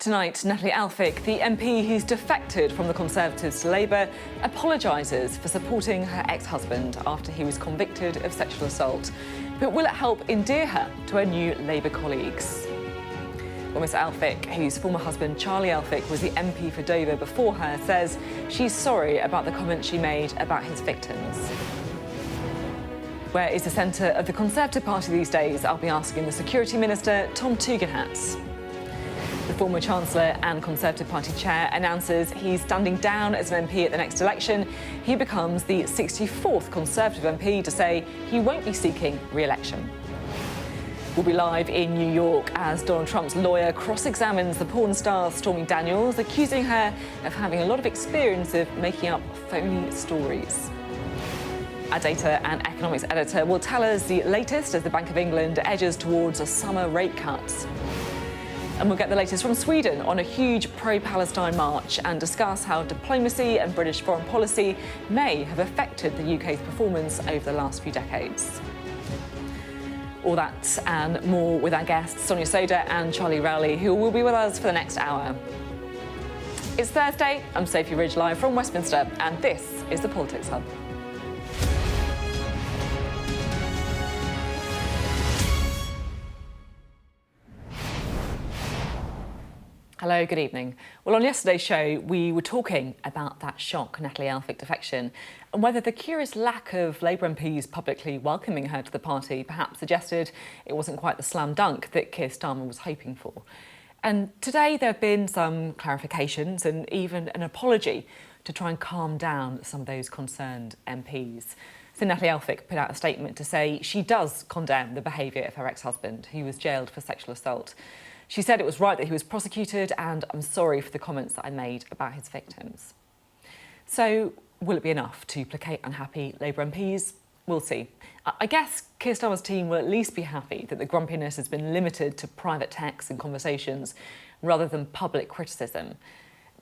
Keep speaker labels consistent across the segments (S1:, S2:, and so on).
S1: Tonight, Natalie Elphicke, the MP who's defected from the Conservatives to Labour, apologises for supporting her ex-husband after he was convicted of sexual assault. But will it help endear her to her new Labour colleagues? Well, Miss Elphicke, whose former husband Charlie Elphicke was the MP for Dover before her, says she's sorry about the comments she made about his victims. Where is the centre of the Conservative Party these days? I'll be asking the Security Minister, Tom Tugendhat. The former Chancellor and Conservative Party chair announces he's standing down as an MP at the next election. He becomes the 64th Conservative MP to say he won't be seeking re-election. We'll be live in New York as Donald Trump's lawyer cross-examines the porn star Stormy Daniels, accusing her of having a lot of experience of making up phony stories. Our data and economics editor will tell us the latest as the Bank of England edges towards a summer rate cut. And we'll get the latest from Sweden on a huge pro-Palestine march and discuss how diplomacy and British foreign policy may have affected the UK's performance over the last few decades. All that and more with our guests Sonia Sodha and Charlie Rowley, who will be with us for the next hour. It's Thursday, I'm Sophy Ridge live from Westminster, and this is the Politics Hub. Hello, good evening. Well, on yesterday's show, we were talking about that shock Natalie Elphicke defection and whether the curious lack of Labour MPs publicly welcoming her to the party perhaps suggested it wasn't quite the slam dunk that Keir Starmer was hoping for. And today there have been some clarifications and even an apology to try and calm down some of those concerned MPs. So Natalie Elphicke put out a statement to say she does condemn the behaviour of her ex-husband, who was jailed for sexual assault. She said it was right that he was prosecuted, and I'm sorry for the comments that I made about his victims. So, will it be enough to placate unhappy Labour MPs? We'll see. I guess Keir Starmer's team will at least be happy that the grumpiness has been limited to private texts and conversations rather than public criticism.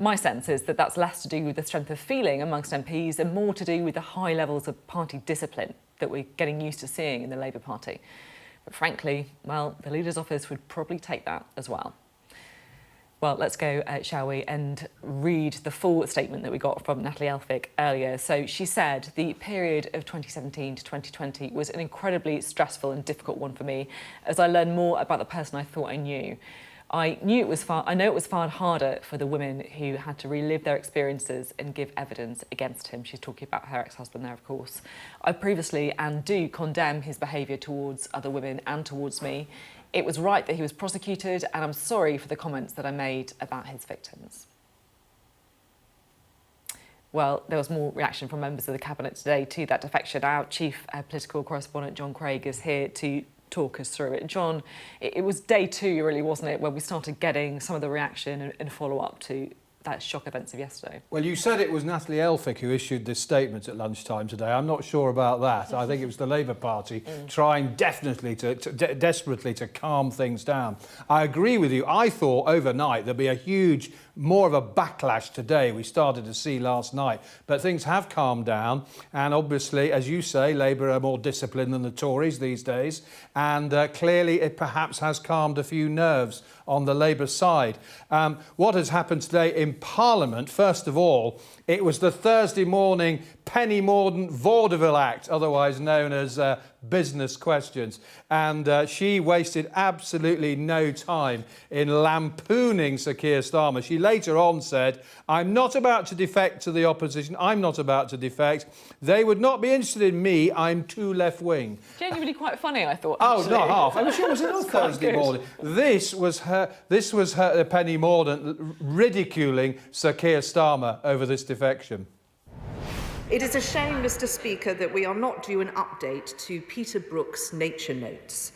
S1: My sense is that that's less to do with the strength of feeling amongst MPs and more to do with the high levels of party discipline that we're getting used to seeing in the Labour Party. But frankly, well, the leader's office would probably take that as well. Well, let's go, shall we, and read the full statement that we got from Natalie Elphicke earlier. So she said the period of 2017 to 2020 was an incredibly stressful and difficult one for me as I learned more about the person I thought I knew. I know it was far harder for the women who had to relive their experiences and give evidence against him. She's talking about her ex-husband there, of course. I previously and do condemn his behaviour towards other women and towards me. It was right that he was prosecuted, and I'm sorry for the comments that I made about his victims. Well, there was more reaction from members of the Cabinet today to that defection. Our chief political correspondent, John Craig, is here to talk us through it. John, it was day two, really, wasn't it, where we started getting some of the reaction and follow-up to that shock events of yesterday? Well,
S2: you said it was Natalie Elphicke who issued this statement at lunchtime today. I'm not sure about that. I think it was the Labour Party trying desperately to calm things down. I agree with you. I thought overnight there'd be more of a backlash today. We started to see last night, but things have calmed down. And obviously, as you say, Labour are more disciplined than the Tories these days. And clearly it perhaps has calmed a few nerves on the Labour side. What has happened today in Parliament, first of all, it was the Thursday morning Penny Mordaunt Vaudeville Act, otherwise known as business questions. And she wasted absolutely no time in lampooning Sir Keir Starmer. She later on said, I'm not about to defect to the opposition. I'm not about to defect. They would not be interested in me. I'm too left-wing.
S1: Genuinely quite funny, I thought.
S2: Oh, not half. I mean, she was on Thursday morning. This was her Penny Mordaunt ridiculing Sir Keir Starmer over this defection.
S3: It is a shame, Mr. Speaker, that we are not due an update to Peter Brook's Nature Notes.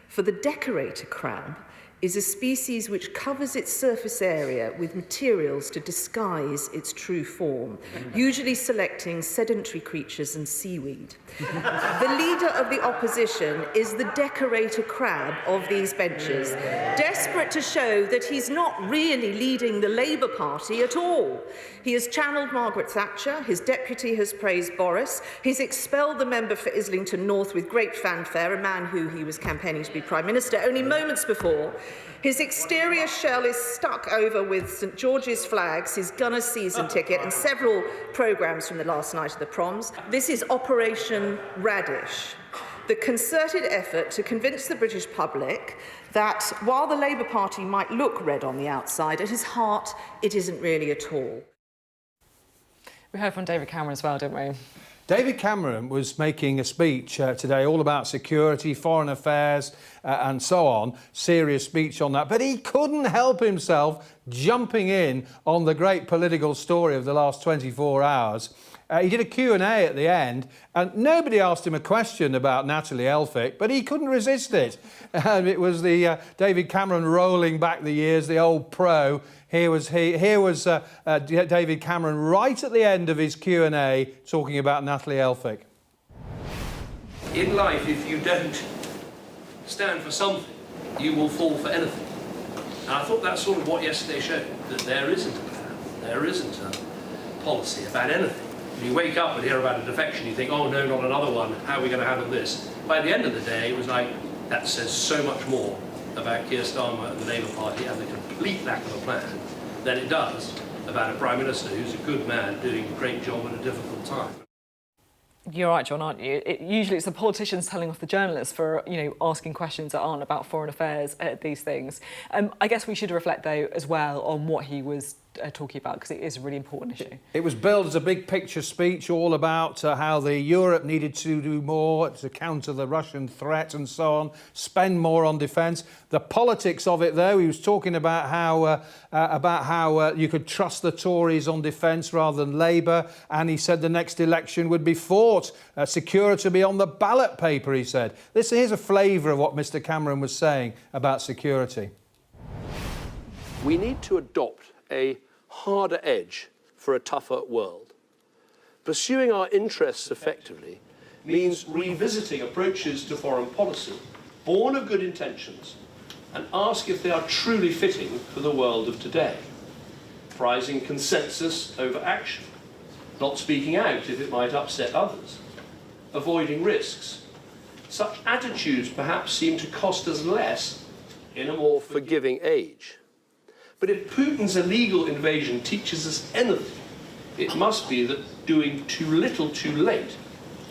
S3: For the decorator crab is a species which covers its surface area with materials to disguise its true form, usually selecting sedentary creatures and seaweed. The leader of the opposition is the decorator crab of these benches, desperate to show that he's not really leading the Labour Party at all. He has channelled Margaret Thatcher, his deputy has praised Boris, he's expelled the member for Islington North with great fanfare, a man who he was campaigning to be Prime Minister only moments before, His exterior shell is stuck over with St George's flags, his Gunners season ticket, and several programmes from the last night of the proms. This is Operation Radish, the concerted effort to convince the British public that while the Labour Party might look red on the outside, at his heart, it isn't really at all.
S1: We heard from David Cameron as well, didn't we?
S2: David Cameron was making a speech today all about security, foreign affairs and so on, serious speech on that. But he couldn't help himself jumping in on the great political story of the last 24 hours. He did a Q&A at the end, and nobody asked him a question about Natalie Elphicke, but he couldn't resist it. It was the David Cameron rolling back the years, the old pro. Here was David Cameron right at the end of his Q&A talking about Natalie Elphicke.
S4: In life, if you don't stand for something, you will fall for anything. And I thought that's sort of what yesterday showed, that there isn't a plan, there isn't a policy about anything. When you wake up and hear about a defection, you think, oh no, not another one, how are we going to handle this? By the end of the day, it was like, that says so much more about Keir Starmer and the Labour Party and the complete lack of a plan than it does about a Prime Minister who's a good man doing a great job at a difficult time.
S1: You're right, John, aren't you? Usually it's the politicians telling off the journalists for, asking questions that aren't about foreign affairs, these things. I guess we should reflect, though, as well on what he was talking about, because it is a really important issue.
S2: It was billed as a big picture speech all about how Europe needed to do more to counter the Russian threat and so on, spend more on defence. The politics of it, though, he was talking about how you could trust the Tories on defence rather than Labour, and he said the next election would be fought, security to be on the ballot paper, he said. Here's a flavour of what Mr Cameron was saying about security.
S4: We need to adopt a harder edge for a tougher world. Pursuing our interests effectively means revisiting approaches to foreign policy born of good intentions and ask if they are truly fitting for the world of today. Prizing consensus over action, not speaking out if it might upset others, avoiding risks. Such attitudes perhaps seem to cost us less in a more forgiving age. But if Putin's illegal invasion teaches us anything, it must be that doing too little too late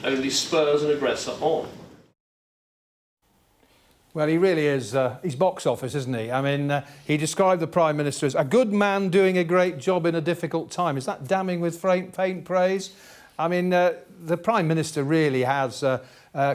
S4: only spurs an aggressor on.
S2: Well, he really is, he's box office, isn't he? I mean, he described the Prime Minister as a good man doing a great job in a difficult time. Is that damning with faint praise? I mean, the Prime Minister really has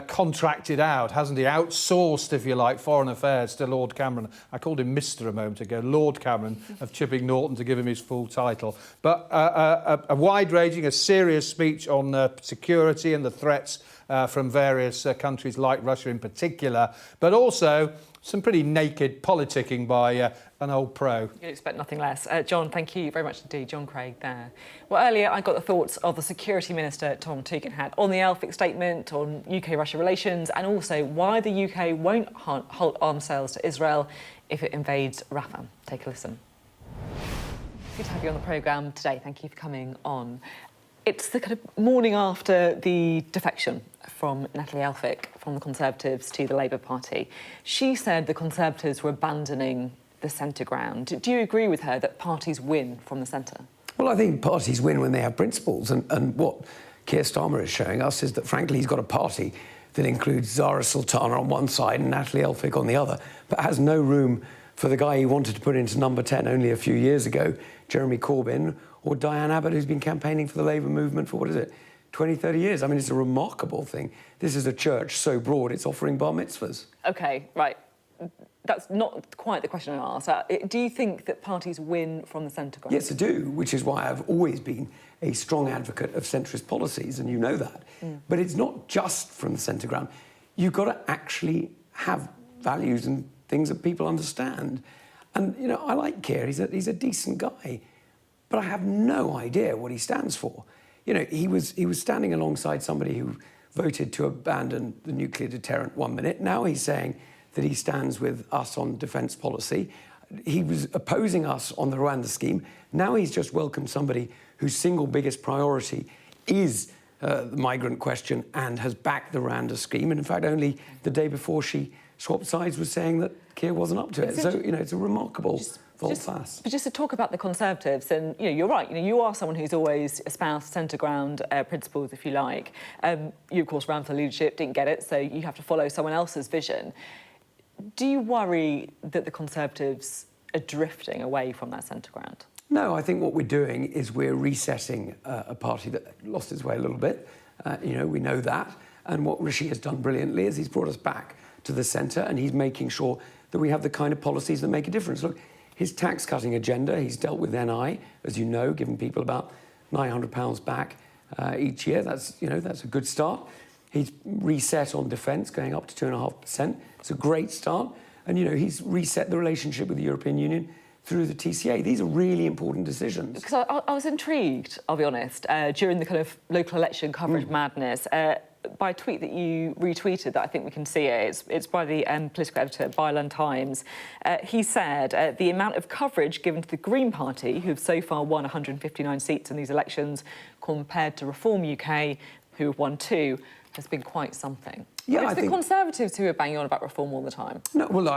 S2: contracted out, hasn't he? Outsourced, if you like, foreign affairs to Lord Cameron. I called him Mr. a moment ago, Lord Cameron of Chipping Norton, to give him his full title. But a wide-ranging, a serious speech on security and the threats from various countries like Russia in particular, but also some pretty naked politicking by an old pro.
S1: You'd expect nothing less. John, thank you very much indeed. John Craig there. Well, earlier I got the thoughts of the Security Minister, Tom Tugendhat, on the Elphicke statement, on UK-Russia relations, and also why the UK won't halt arms sales to Israel if it invades Rafah. Take a listen. Good to have you on the programme today. Thank you for coming on. It's the kind of morning after the defection from Natalie Elphicke from the Conservatives to the Labour Party. She said the Conservatives were abandoning the centre ground. Do you agree with her that parties win from the centre?
S5: Well, I think parties win when they have principles. And what Keir Starmer is showing us is that, frankly, he's got a party that includes Zara Sultana on one side and Natalie Elphicke on the other, but has no room for the guy he wanted to put into number 10 only a few years ago, Jeremy Corbyn, or Diane Abbott, who's been campaigning for the Labour movement for, 20, 30 years. I mean, it's a remarkable thing. This is a church so broad, it's offering bar mitzvahs. OK, right. That's not quite the question I asked. Do you think that parties win from the centre ground? Yes, I do, which is why I've always been a strong advocate of centrist policies, and you know that. But it's not just from the centre ground. You've got to actually have values and things that people understand. And, I like Keir. He's a decent guy. But I have no idea what he stands for. He was standing alongside somebody who voted to abandon the nuclear deterrent 1 minute. Now he's saying that he stands with us on defence policy. He was opposing us on the Rwanda scheme. Now he's just welcomed somebody whose single biggest priority is the migrant question and has backed the Rwanda scheme. And in fact, only the day before she swapped sides was saying that Keir wasn't up to it. So, it's a remarkable volte-face.
S1: But just to talk about the Conservatives, and, you're right, you are someone who's always espoused centre-ground principles, if you like. You, of course, ran for leadership, didn't get it, so you have to follow someone else's vision. Do you worry that the Conservatives are drifting away from that centre ground?
S5: No, I think what we're doing is we're resetting a party that lost its way a little bit. We know that. And what Rishi has done brilliantly is he's brought us back to the centre, and he's making sure that we have the kind of policies that make a difference. Look, his tax-cutting agenda, he's dealt with NI, as you know, giving people about £900 back each year. That's a good start. He's reset on defence, going up to 2.5%. It's a great start. And, he's reset the relationship with the European Union through the TCA. These are really important decisions.
S1: Because I was intrigued, I'll be honest, during the kind of local election coverage madness, by a tweet that you retweeted that I think we can see it. It's by the political editor at Byland Times. He said, the amount of coverage given to the Green Party, who've so far won 159 seats in these elections, compared to Reform UK, who have won 2, has been quite something.
S5: Yeah,
S1: it's the Conservatives who are banging on about reform all the time.
S5: No, well,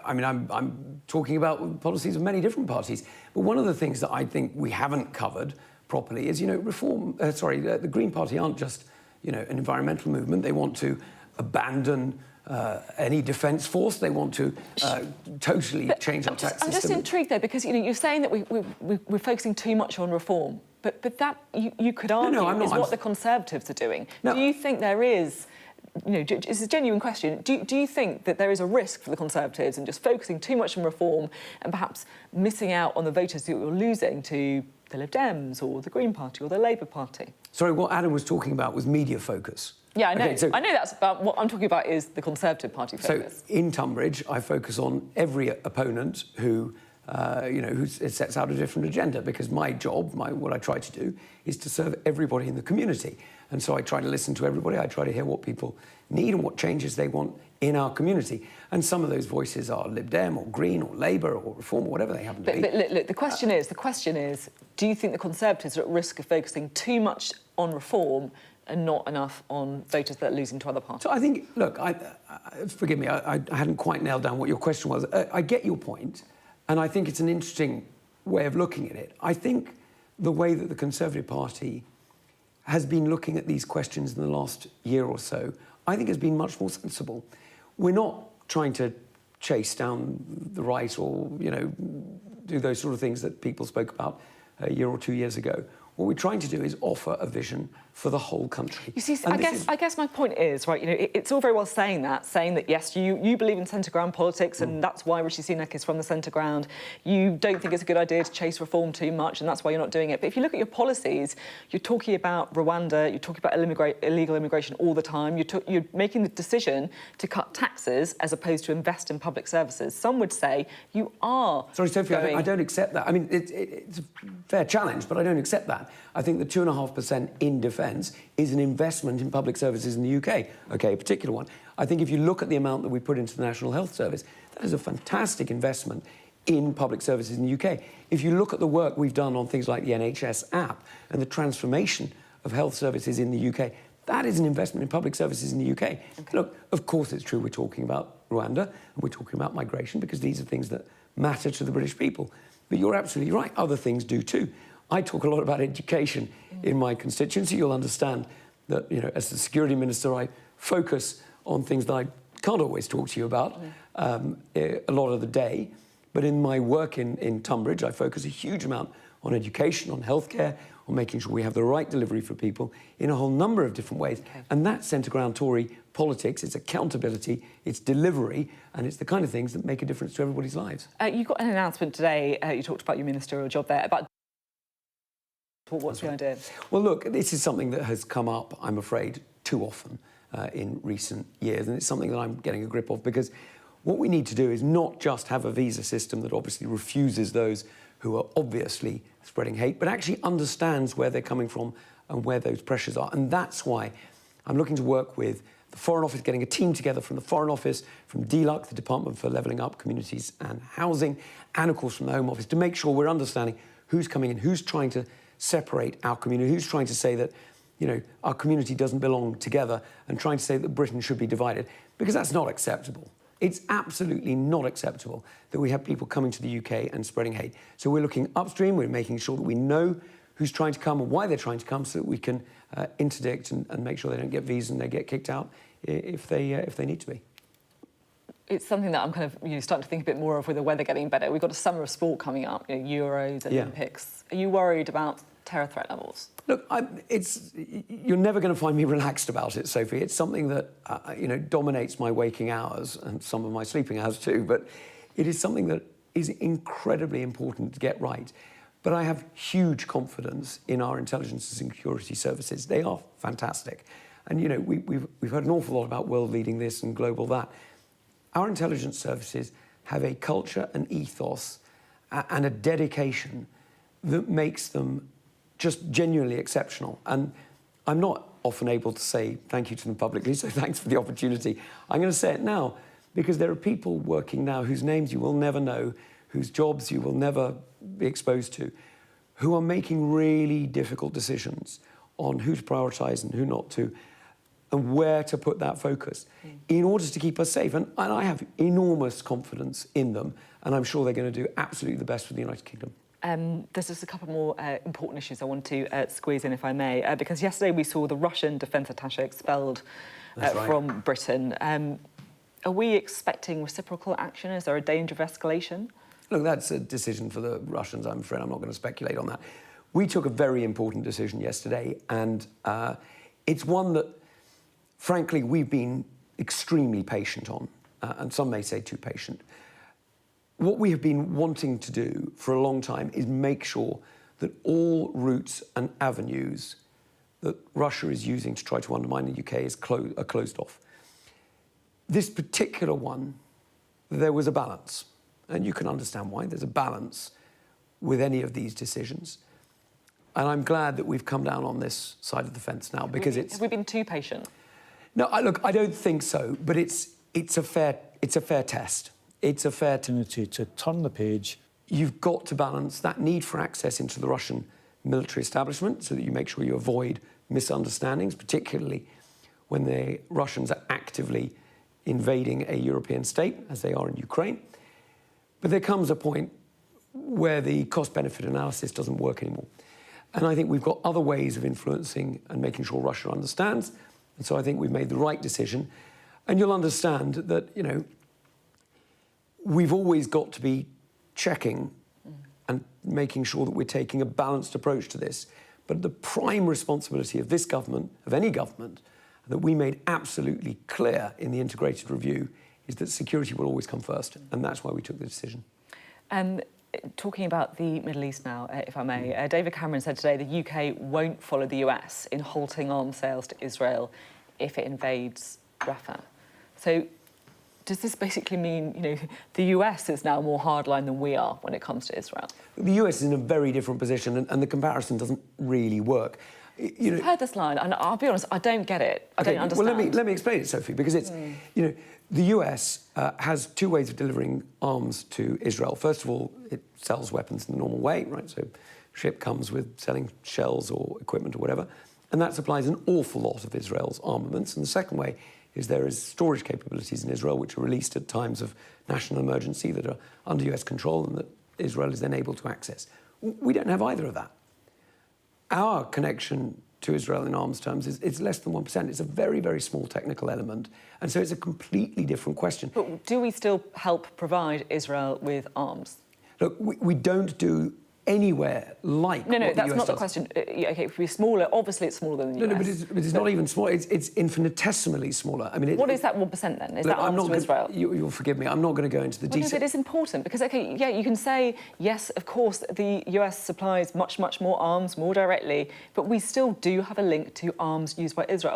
S5: I'm talking about policies of many different parties. But one of the things that I think we haven't covered properly is, the Green Party aren't just, an environmental movement. They want to abandon any defence force. They want to totally change our tax system.
S1: I'm just intrigued, though, because, you're saying that we're focusing too much on reform. But that, you could argue, is what the Conservatives are doing. No. Do you think there is... it's a genuine question. Do you think that there is a risk for the Conservatives in just focusing too much on reform and perhaps missing out on the voters that you're losing to the Lib Dems or the Green Party or the Labour Party?
S5: Sorry, what Adam was talking about was media focus.
S1: Yeah, I know.
S5: Okay, so,
S1: I know that's about what I'm talking about is the Conservative Party focus.
S5: So in Tunbridge, I focus on every opponent who sets out a different agenda, because my job, what I try to do, is to serve everybody in the community. And so I try to listen to everybody. I try to hear what people need and what changes they want in our community. And some of those voices are Lib Dem or Green or Labour or Reform or whatever they happen to be.
S1: But look, the question is, do you think the Conservatives are at risk of focusing too much on reform and not enough on voters that are losing to other parties?
S5: So I think, look, forgive me, I hadn't quite nailed down what your question was. I get your point, and I think it's an interesting way of looking at it. I think the way that the Conservative Party has been looking at these questions in the last year or so, I think has been much more sensible. We're not trying to chase down the right or, do those sort of things that people spoke about a year or 2 years ago. What we're trying to do is offer a vision for the whole country.
S1: You see, I guess my point is, right, it's all very well saying that, yes, you believe in centre ground politics and that's why Rishi Sunak is from the centre ground. You don't think it's a good idea to chase reform too much and that's why you're not doing it. But if you look at your policies, you're talking about Rwanda, you're talking about illegal immigration all the time, you're making the decision to cut taxes as opposed to invest in public services. Some would say you are...
S5: Sorry, Sophie, I don't accept that. I mean, it's a fair challenge, but I don't accept that. I think the 2.5% in defence is an investment in public services in the UK. OK, a particular one. I think if you look at the amount that we put into the National Health Service, that is a fantastic investment in public services in the UK. If you look at the work we've done on things like the NHS app and the transformation of health services in the UK, that is an investment in public services in the UK. Okay. Look, of course it's true we're talking about Rwanda and we're talking about migration because these are things that matter to the British people. But you're absolutely right, other things do too. I talk a lot about education in my constituency. You'll understand that, as the security minister, I focus on things that I can't always talk to you about a lot of the day. But in my work in Tunbridge, I focus a huge amount on education, on healthcare, on making sure we have the right delivery for people in a whole number of different ways. Okay. And that's centre-ground Tory politics. It's accountability, it's delivery, and it's the kind of things that make a difference to everybody's lives.
S1: You got an announcement today, you talked about your ministerial job there, about what's the idea?
S5: Well, look, this is something that has come up, I'm afraid, too often in recent years, and it's something that I'm getting a grip of, because what we need to do is not just have a visa system that obviously refuses those who are obviously spreading hate, but actually understands where they're coming from and where those pressures are. And that's why I'm looking to work with the Foreign Office, getting a team together from the Foreign Office, from DLUC, the Department for Levelling Up Communities and Housing, and of course from the Home Office, to make sure we're understanding who's coming in, who's trying to separate our community, who's trying to say that, our community doesn't belong together, and trying to say that Britain should be divided, because that's not acceptable. It's absolutely not acceptable that we have people coming to the UK and spreading hate. So we're looking upstream, we're making sure that we know who's trying to come and why they're trying to come so that we can interdict and make sure they don't get visas and they get kicked out if they need to be.
S1: It's something that I'm kind of starting to think a bit more of with the weather getting better. We've got a summer of sport coming up, Euros, Olympics. Are you worried about terror threat levels?
S5: Look, you're never going to find me relaxed about it, Sophie. It's something that dominates my waking hours and some of my sleeping hours too. But it is something that is incredibly important to get right. But I have huge confidence in our intelligence and security services. They are fantastic, and we've heard an awful lot about world leading this and global that. Our intelligence services have a culture, an ethos, and a dedication that makes them just genuinely exceptional. And I'm not often able to say thank you to them publicly, so thanks for the opportunity. I'm going to say it now, because there are people working now whose names you will never know, whose jobs you will never be exposed to, who are making really difficult decisions on who to prioritise and who not to, and where to put that focus in order to keep us safe. And I have enormous confidence in them, and I'm sure they're going to do absolutely the best for the United Kingdom.
S1: There's just a couple more important issues I want to squeeze in, if I may, because yesterday we saw the Russian defence attaché expelled from Britain. Are we expecting reciprocal action? Is there a danger of escalation?
S5: Look, that's a decision for the Russians, I'm afraid. I'm not going to speculate on that. We took a very important decision yesterday, and it's one that, frankly, we've been extremely patient on, and some may say too patient. What we have been wanting to do for a long time is make sure that all routes and avenues that Russia is using to try to undermine the UK are closed off. This particular one, there was a balance, and you can understand why. There's a balance with any of these decisions. And I'm glad that we've come down on this side of the fence now, because
S1: Have we been too patient?
S5: No, look, I don't think so, but it's a fair test. It's a fair
S6: opportunity to turn the page.
S5: You've got to balance that need for access into the Russian military establishment so that you make sure you avoid misunderstandings, particularly when the Russians are actively invading a European state, as they are in Ukraine. But there comes a point where the cost-benefit analysis doesn't work anymore. And I think we've got other ways of influencing and making sure Russia understands. And so I think we've made the right decision. And you'll understand that, we've always got to be checking and making sure that we're taking a balanced approach to this. But the prime responsibility of this government, of any government, that we made absolutely clear in the integrated review is that security will always come first. And that's why we took the decision.
S1: Talking about the Middle East now, if I may, David Cameron said today the UK won't follow the US in halting arms sales to Israel if it invades Rafah. So does this basically mean, the US is now more hardline than we are when it comes to Israel?
S5: The US is in a very different position, and the comparison doesn't really work.
S1: I've heard this line, and I'll be honest, I don't get it. I don't understand.
S5: Well, let me explain it, Sophie, because it's, the US has two ways of delivering arms to Israel. First of all, it sells weapons in the normal way, right? So ship comes with selling shells or equipment or whatever, and that supplies an awful lot of Israel's armaments. And the second way is there is storage capabilities in Israel which are released at times of national emergency that are under US control and that Israel is then able to access. We don't have either of that. Our connection to Israel in arms terms is less than 1%. It's a very, very small technical element. And so it's a completely different question.
S1: But do we still help provide Israel with arms?
S5: Look, we don't do anywhere like
S1: No,
S5: what the
S1: that's
S5: US
S1: not the
S5: does.
S1: question. Okay, if we're smaller, obviously it's smaller than the US.
S5: No, but it's not even small. It's infinitesimally smaller. I mean,
S1: what is that 1% then? Is that arms to Israel?
S5: You'll forgive me. I'm not going to go into the details.
S1: No, but it's important because, you can say, yes, of course, the US supplies much, much more arms, more directly, but we still do have a link to arms used by Israel.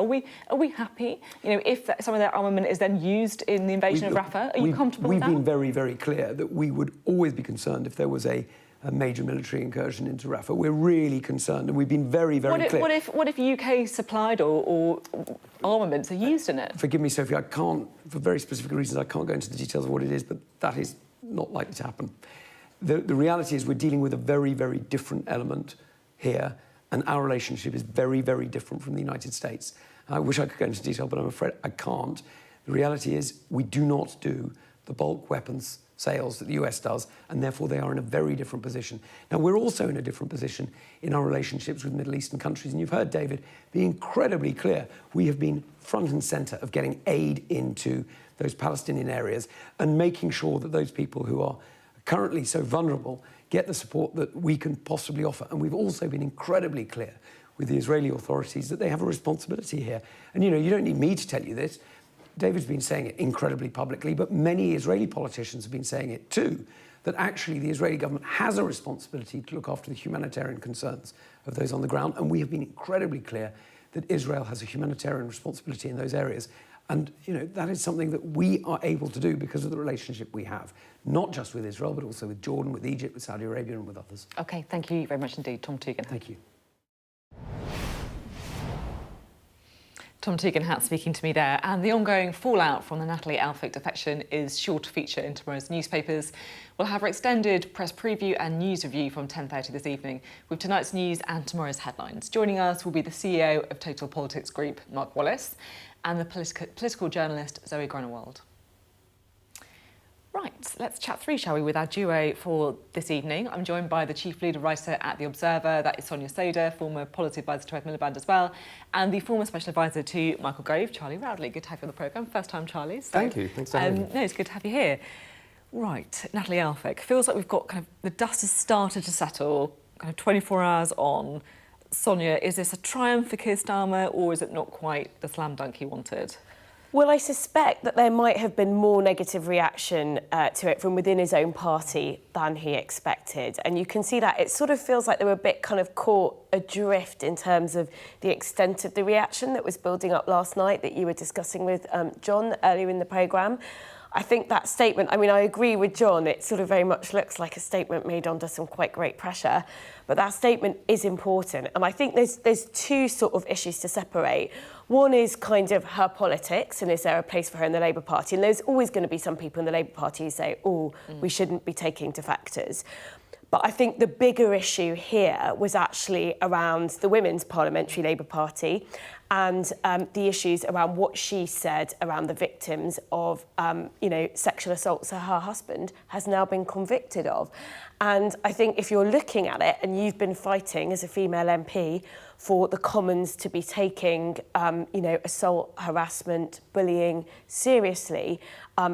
S1: Are we happy, if some of their armament is then used in the invasion of Rafah? Are you comfortable with that?
S5: We've been very, very clear that we would always be concerned if there was a major military incursion into Rafah. We're really concerned, and we've been very, very clear.
S1: What if UK-supplied or armaments are used in it?
S5: Forgive me, Sophie, I can't, for very specific reasons, I can't go into the details of what it is, but that is not likely to happen. The reality is we're dealing with a very, very different element here, and our relationship is very, very different from the United States. I wish I could go into detail, but I'm afraid I can't. The reality is we do not do the bulk weapons sales that the US does, and therefore they are in a very different position. Now, we're also in a different position in our relationships with Middle Eastern countries, and you've heard David be incredibly clear. We have been front and centre of getting aid into those Palestinian areas and making sure that those people who are currently so vulnerable get the support that we can possibly offer. And we've also been incredibly clear with the Israeli authorities that they have a responsibility here. And, you know, you don't need me to tell you this. David's been saying it incredibly publicly, but many Israeli politicians have been saying it too, that actually the Israeli government has a responsibility to look after the humanitarian concerns of those on the ground. And we have been incredibly clear that Israel has a humanitarian responsibility in those areas. And, you know, that is something that we are able to do because of the relationship we have, not just with Israel, but also with Jordan, with Egypt, with Saudi Arabia and with others.
S1: OK, thank you very much indeed, Tom Tugendhat.
S5: Thank you.
S1: Tom Tugendhat speaking to me there. And the ongoing fallout from the Natalie Elphicke defection is sure to feature in tomorrow's newspapers. We'll have our extended press preview and news review from 10:30 this evening with tonight's news and tomorrow's headlines. Joining us will be the CEO of Total Politics Group, Mark Wallace, and the political journalist Zoe Groenewald. Right, let's chat through, shall we, with our duo for this evening. I'm joined by the chief leader writer at The Observer, that is Sonia Sodha, former policy advisor to Ed Miliband as well, and the former special advisor to Michael Gove, Charlie Rowley. Good to have you on the programme. First time, Charlie. So,
S7: thank you. Thanks for having me.
S1: No, it's good to have you here. Right, Natalie Elphicke. Feels like we've got kind of the dust has started to settle, kind of 24 hours on. Sonia, is this a triumph for Keir Starmer, or is it not quite the slam dunk he wanted?
S8: Well, I suspect that there might have been more negative reaction to it from within his own party than he expected. And you can see that it sort of feels like they were a bit kind of caught adrift in terms of the extent of the reaction that was building up last night that you were discussing with John earlier in the programme. I think that statement, I mean, I agree with John, it sort of very much looks like a statement made under some quite great pressure, but that statement is important. And I think there's two sort of issues to separate. One is kind of her politics, and is there a place for her in the Labour Party? And there's always going to be some people in the Labour Party who say, we shouldn't be taking defectors. But I think the bigger issue here was actually around the Women's Parliamentary Labour Party and the issues around what she said around the victims of, sexual assaults that her husband has now been convicted of. And I think if you're looking at it, and you've been fighting as a female MP for the Commons to be taking, assault, harassment, bullying seriously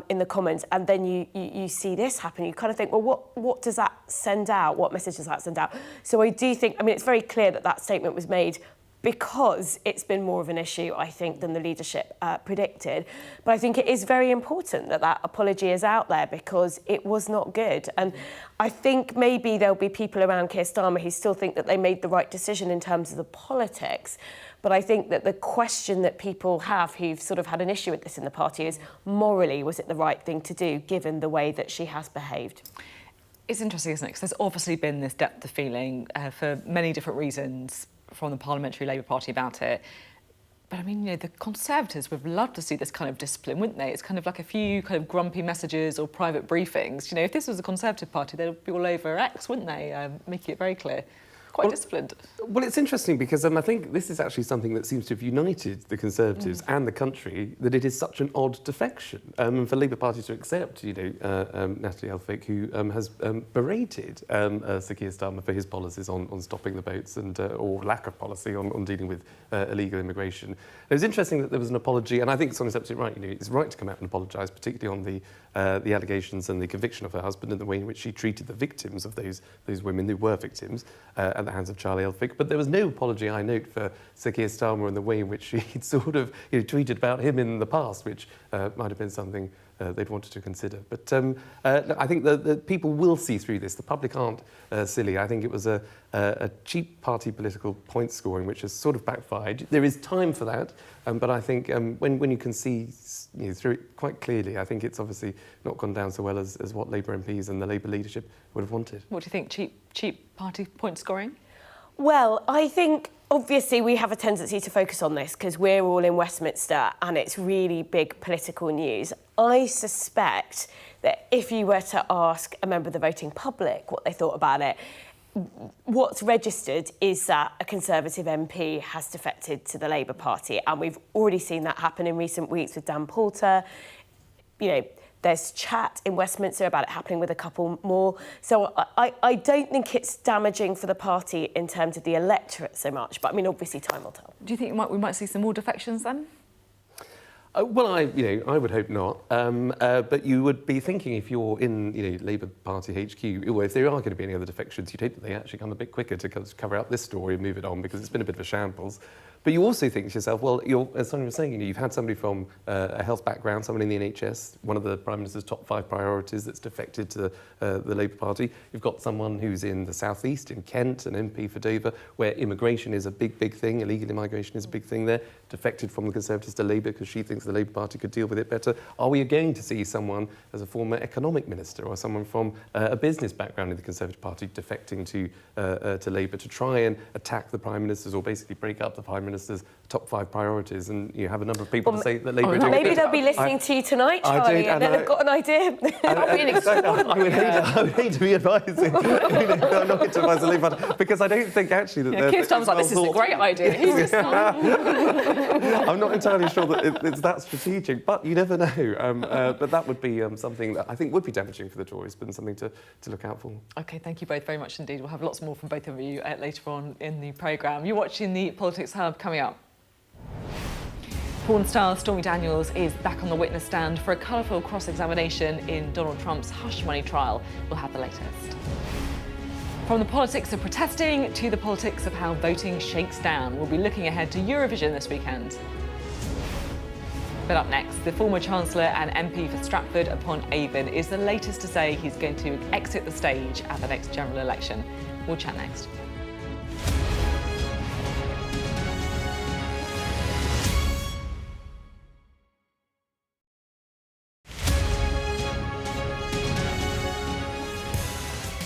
S8: in the Commons, and then you see this happen, you kind of think, well, what does that send out? What message does that send out? So I do think, I mean, it's very clear that that statement was made because it's been more of an issue, I think, than the leadership predicted. But I think it is very important that that apology is out there because it was not good. And I think maybe there'll be people around Keir Starmer who still think that they made the right decision in terms of the politics. But I think that the question that people have who've sort of had an issue with this in the party is, morally, was it the right thing to do, given the way that she has behaved?
S1: It's interesting, isn't it? Because there's obviously been this depth of feeling for many different reasons from the Parliamentary Labour Party about it. But I mean, the Conservatives would love to see this kind of discipline, wouldn't they? It's kind of like a few kind of grumpy messages or private briefings. If this was a Conservative Party, they'd be all over X, wouldn't they? Making it very clear. Quite disciplined.
S7: Well, it's interesting because I think this is actually something that seems to have united the Conservatives and the country, that it is such an odd defection. And for Labour Party to accept, Natalie Elphicke, who has berated Sir Keir Starmer for his policies on stopping the boats and or lack of policy on dealing with illegal immigration. It was interesting that there was an apology, and I think Sonia's absolutely right. It's right to come out and apologise, particularly on the allegations and the conviction of her husband and the way in which she treated the victims of those women who were victims at the hands of Charlie Elphicke. But there was no apology, I note, for Sir Keir Starmer and the way in which he'd sort of tweeted about him in the past, which might have been something they'd wanted to consider. But I think the people will see through this. The public aren't silly. I think it was a cheap party political point scoring, which has sort of backfired. There is time for that, but I think when you can see through it quite clearly, I think it's obviously not gone down so well as what Labour MPs and the Labour leadership would have wanted.
S1: What do you think? Cheap party point scoring?
S8: Well, I think obviously we have a tendency to focus on this because we're all in Westminster and it's really big political news. I suspect that if you were to ask a member of the voting public what they thought about it, what's registered is that a Conservative MP has defected to the Labour Party, and we've already seen that happen in recent weeks with Dan Poulter. You know, there's chat in Westminster about it happening with a couple more. So I don't think it's damaging for the party in terms of the electorate so much, but I mean, obviously time will tell.
S1: Do you think we might see some more defections then?
S7: Well, I would hope not. But you would be thinking, if you're in, Labour Party HQ, or if there are going to be any other defections, you'd hope that they actually come a bit quicker to cover up this story and move it on, because it's been a bit of a shambles. But you also think to yourself, well, as Sonia was saying, you've had somebody from a health background, someone in the NHS, one of the Prime Minister's top 5 priorities that's defected to the Labour Party. You've got someone who's in the South East, in Kent, an MP for Dover, where immigration is a big, big thing, illegal immigration is a big thing there, defected from the Conservatives to Labour because she thinks the Labour Party could deal with it better. Are we going to see someone as a former economic minister or someone from a business background in the Conservative Party defecting to Labour to try and attack the Prime Minister's, or basically break up the Prime Minister's top 5 priorities? And you have a number of people to say that Labour are doing
S8: maybe
S7: it.
S8: they'll be listening to you tonight, Charlie, and they've got an idea.
S7: I would hate to be advising, I'm not going to advise the Labour Party, because I don't think actually that...
S1: Keir Starmer's like, this is a great idea.
S7: I'm not entirely sure that it's that strategic, but you never know. But that would be something that I think would be damaging for the Tories, but something to look out for.
S1: OK, thank you both very much indeed. We'll have lots more from both of you later on in the programme. You're watching the Politics Hub. Coming up, porn star Stormy Daniels is back on the witness stand for a colourful cross-examination in Donald Trump's hush money trial. We'll have the latest. From the politics of protesting to the politics of how voting shakes down, we'll be looking ahead to Eurovision this weekend. But up next, the former Chancellor and MP for Stratford upon Avon is the latest to say he's going to exit the stage at the next general election. We'll chat next.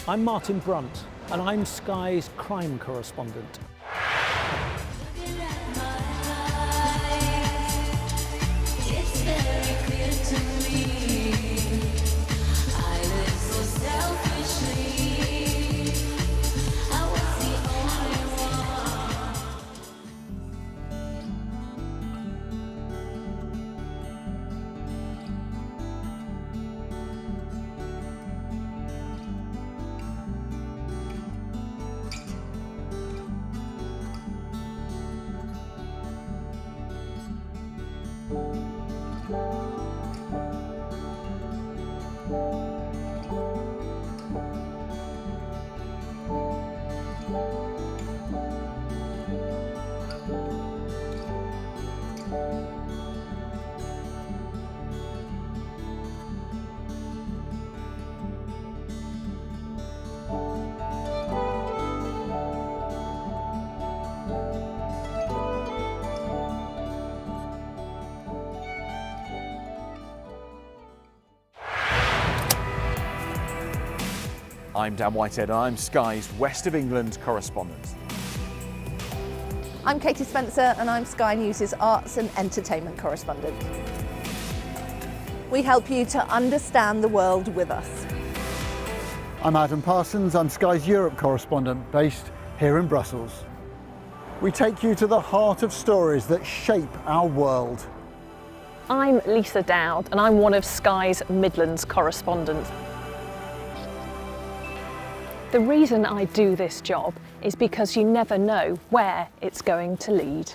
S6: I'm Martin Brunt, and I'm Sky's crime correspondent.
S9: I'm Dan Whitehead, and I'm Sky's West of England correspondent.
S10: I'm Katie Spencer, and I'm Sky News' arts and entertainment correspondent. We help you to understand the world with us.
S11: I'm Adam Parsons, I'm Sky's Europe correspondent based here in Brussels. We take you to the heart of stories that shape our world.
S12: I'm Lisa Dowd, and I'm one of Sky's Midlands correspondents. The reason I do this job is because you never know where it's going to lead.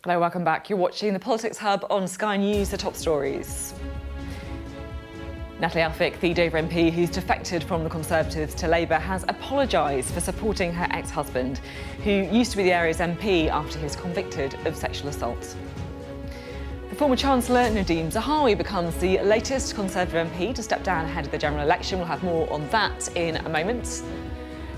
S1: Hello, welcome back. You're watching the Politics Hub on Sky News, the top stories. Natalie Elphicke, the Dover MP who's defected from the Conservatives to Labour, has apologised for supporting her ex-husband, who used to be the area's MP after he was convicted of sexual assault. The Former Chancellor Nadhim Zahawi becomes the latest Conservative MP to step down ahead of the general election. We'll have more on that in a moment.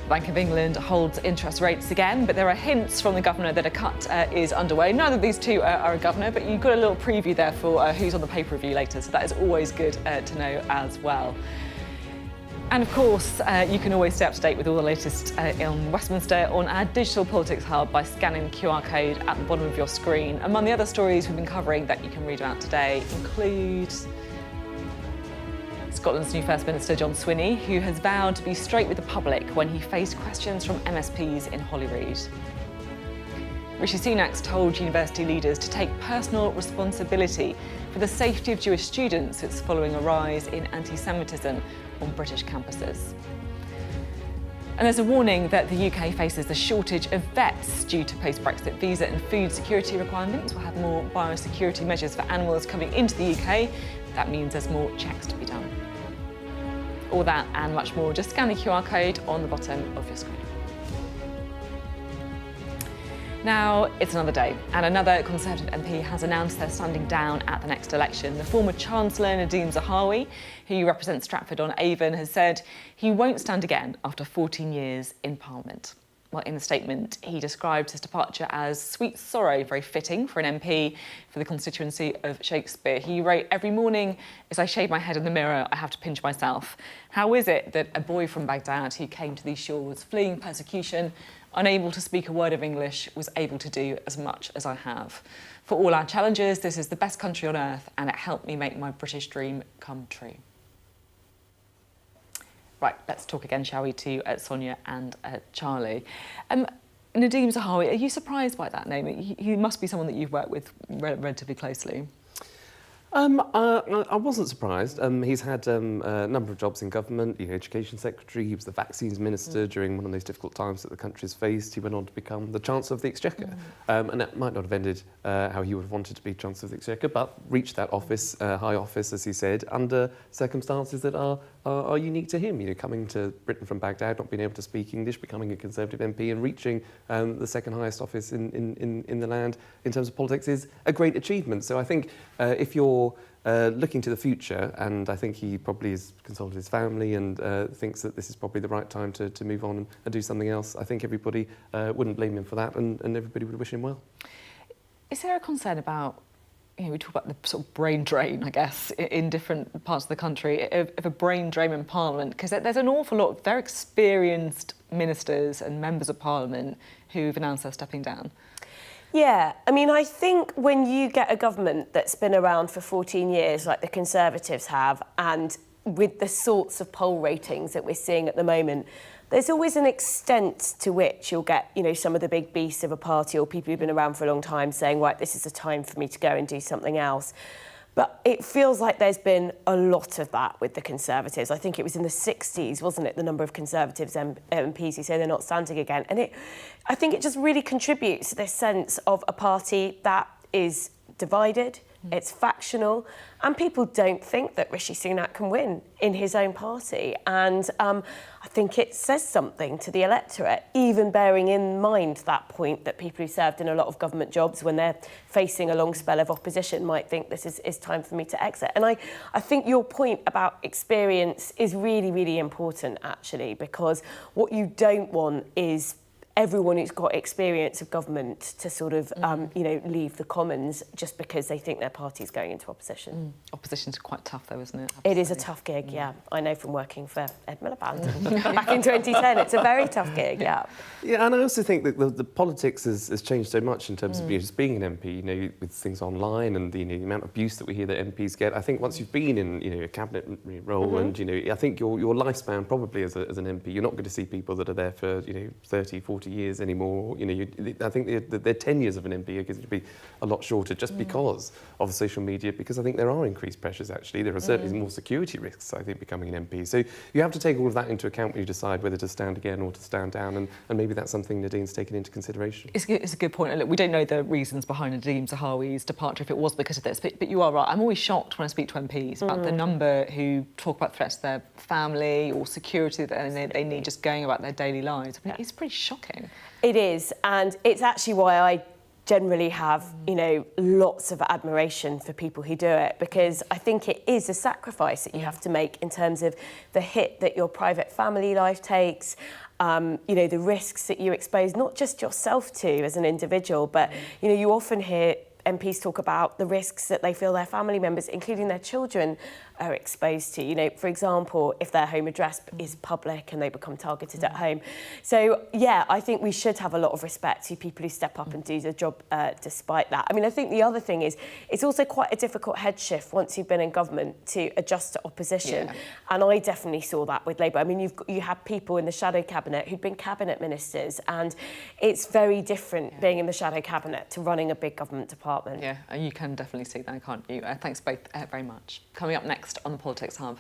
S1: The Bank of England holds interest rates again, but there are hints from the governor that a cut is underway. Neither of these two are a governor, but you've got a little preview there for who's on the pay-per-view later, so that is always good to know as well. And of course, you can always stay up to date with all the latest in Westminster on our digital politics hub by scanning the QR code at the bottom of your screen. Among the other stories we've been covering that you can read about today include Scotland's new First Minister John Swinney, who has vowed to be straight with the public when he faced questions from MSPs in Holyrood. Rishi Sunak's told university leaders to take personal responsibility for the safety of Jewish students. It's following a rise in antisemitism on British campuses. And there's a warning that the UK faces a shortage of vets due to post-Brexit visa and food security requirements. We'll have more biosecurity measures for animals coming into the UK. That means there's more checks to be done. All that and much more, just scan the QR code on the bottom of your screen. Now, it's another day, and another Conservative MP has announced they're standing down at the next election. The former Chancellor Nadhim Zahawi, who represents Stratford-on-Avon, has said he won't stand again after 14 years in Parliament. Well, in the statement, he described his departure as sweet sorrow, very fitting for an MP for the constituency of Shakespeare. He wrote, "Every morning as I shave my head in the mirror, I have to pinch myself. How is it that a boy from Baghdad who came to these shores, fleeing persecution, unable to speak a word of English, was able to do as much as I have? For all our challenges, this is the best country on earth, and it helped me make my British dream come true." Right, let's talk again, shall we, to Sonia and Charlie. Nadhim Zahawi, are you surprised by that name? He must be someone that you've worked with relatively closely.
S7: I wasn't surprised. He's had a number of jobs in government, Education Secretary, he was the Vaccines Minister during one of those difficult times that the country's faced. He went on to become the Chancellor of the Exchequer. And that might not have ended how he would have wanted to be Chancellor of the Exchequer, but reached that office, high office, as he said, under circumstances that are unique to him. Coming to Britain from Baghdad, not being able to speak English, becoming a Conservative MP and reaching the second highest office in the land in terms of politics is a great achievement. So I think if you're looking to the future, and I think he probably has consulted his family and thinks that this is probably the right time to move on and do something else, I think everybody wouldn't blame him for that, and everybody would wish him well.
S1: Is there a concern about, we talk about the sort of brain drain, I guess, in different parts of the country, of a brain drain in Parliament? Because there's an awful lot of very experienced ministers and members of Parliament who've announced they're stepping down.
S8: Yeah, I mean, I think when you get a government that's been around for 14 years, like the Conservatives have, and with the sorts of poll ratings that we're seeing at the moment, there's always an extent to which you'll get, some of the big beasts of a party or people who've been around for a long time saying, right, this is the time for me to go and do something else. But it feels like there's been a lot of that with the Conservatives. I think it was in the 60s, wasn't it, the number of Conservatives MPs who say they're not standing again. And I think it just really contributes to this sense of a party that is divided, it's factional, and people don't think that Rishi Sunak can win in his own party. And I think it says something to the electorate, even bearing in mind that point that people who served in a lot of government jobs, when they're facing a long spell of opposition, might think this is time for me to exit. And I think your point about experience is really, really important, actually, because what you don't want is everyone who's got experience of government to sort of, leave the Commons just because they think their party's going into opposition.
S1: Opposition's quite tough, though, isn't it?
S8: It is a tough gig, yeah. I know from working for Ed Miliband back in 2010. It's a very tough gig, yeah.
S7: Yeah, and I also think that the politics has changed so much in terms of just being an MP, with things online and the amount of abuse that we hear that MPs get. I think once you've been in, a cabinet role and, I think your lifespan probably as an MP, you're not going to see people that are there for, 30, 40 years anymore. I think their tenures of an MP are going to be a lot shorter just because of social media, because I think there are increased pressures, actually. There are certainly more security risks, I think, becoming an MP. So you have to take all of that into account when you decide whether to stand again or to stand down, and maybe that's something Nadhim's taken into consideration.
S1: It's a good point. Look, we don't know the reasons behind Nadhim Zahawi's departure, if it was because of this, but you are right. I'm always shocked when I speak to MPs about the number who talk about threats to their family or security that they need just going about their daily lives. I mean, it's pretty shocking.
S8: It is, and it's actually why I generally have, you know, lots of admiration for people who do it, because I think it is a sacrifice that you have to make in terms of the hit that your private family life takes, you know, the risks that you expose not just yourself to as an individual, but, you know, you often hear MPs talk about the risks that they feel their family members, including their children, are exposed to. You know, for example, if their home address is public and they become targeted at home. So, yeah, I think we should have a lot of respect to people who step up and do the job despite that. I mean, I think the other thing is it's also quite a difficult head shift once you've been in government to adjust to opposition. Yeah. And I definitely saw that with Labour. I mean, you have people in the shadow cabinet who'd been cabinet ministers, and it's very different being in the shadow cabinet to running a big government department.
S1: Yeah, you can definitely see that, can't you? Thanks both very much. Coming up next on the Politics Hub,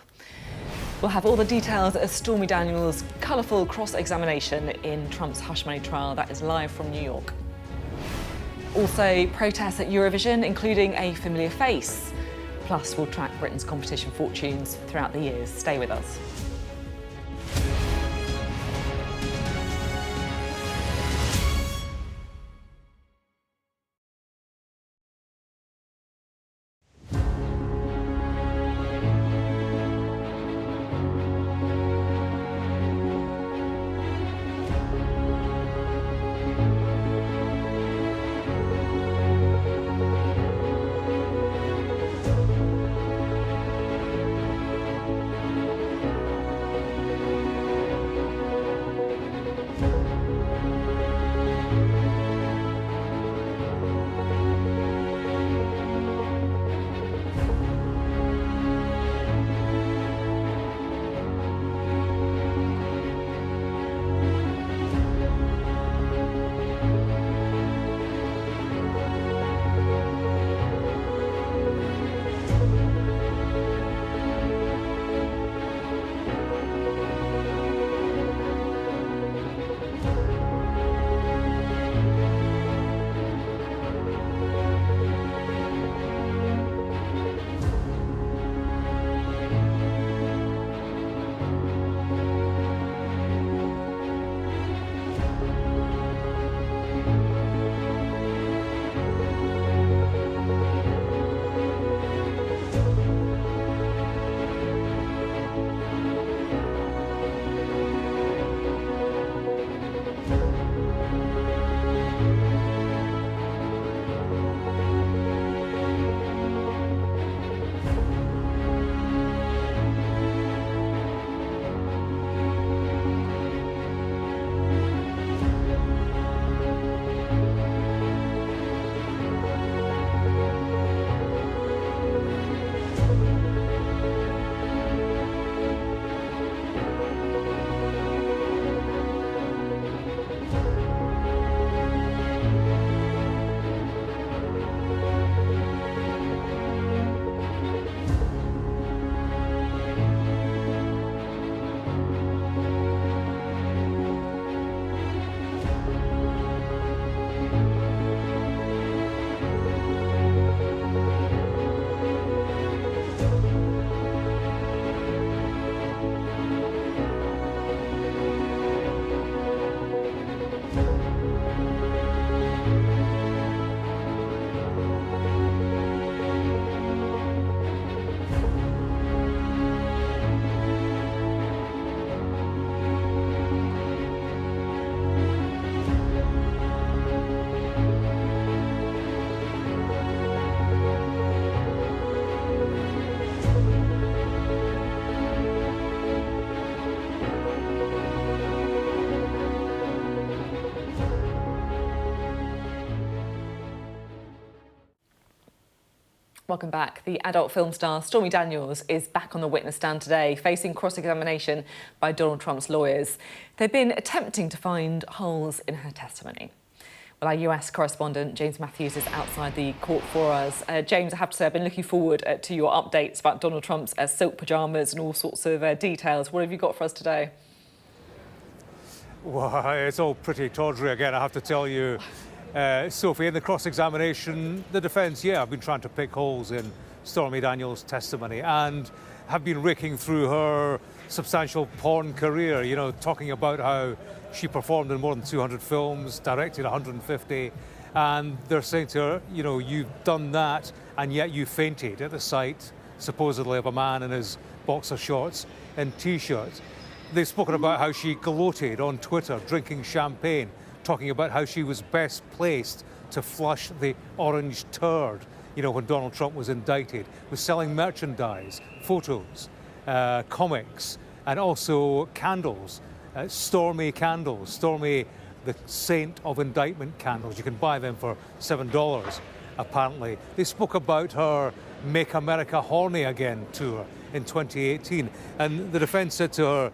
S1: we'll have all the details of Stormy Daniels' colourful cross-examination in Trump's hush money trial. That is live from New York. Also, protests at Eurovision, including a familiar face. Plus, we'll track Britain's competition fortunes throughout the years. Stay with us. Welcome back. The adult film star Stormy Daniels is back on the witness stand today, facing cross-examination by Donald Trump's lawyers. They've been attempting to find holes in her testimony. Well, our US correspondent James Matthews is outside the court for us. James, I have to say I've been looking forward to your updates about Donald Trump's silk pyjamas and all sorts of details. What have you got for us today?
S13: Well, it's all pretty tawdry again, I have to tell you. Sophie, in the cross-examination, the defence, have been trying to pick holes in Stormy Daniels' testimony and have been raking through her substantial porn career, talking about how she performed in more than 200 films, directed 150, And they're saying to her, you know, you've done that, and yet you fainted at the sight, supposedly, of a man in his boxer shorts and T-shirts. They've spoken about how she gloated on Twitter, drinking champagne, talking about how she was best placed to flush the orange turd, you know, when Donald Trump was indicted, was selling merchandise, photos, comics, and also candles, Stormy candles, Stormy, the saint of indictment candles. You can buy them for $7, apparently. They spoke about her Make America Horny Again tour in 2018. And the defense said to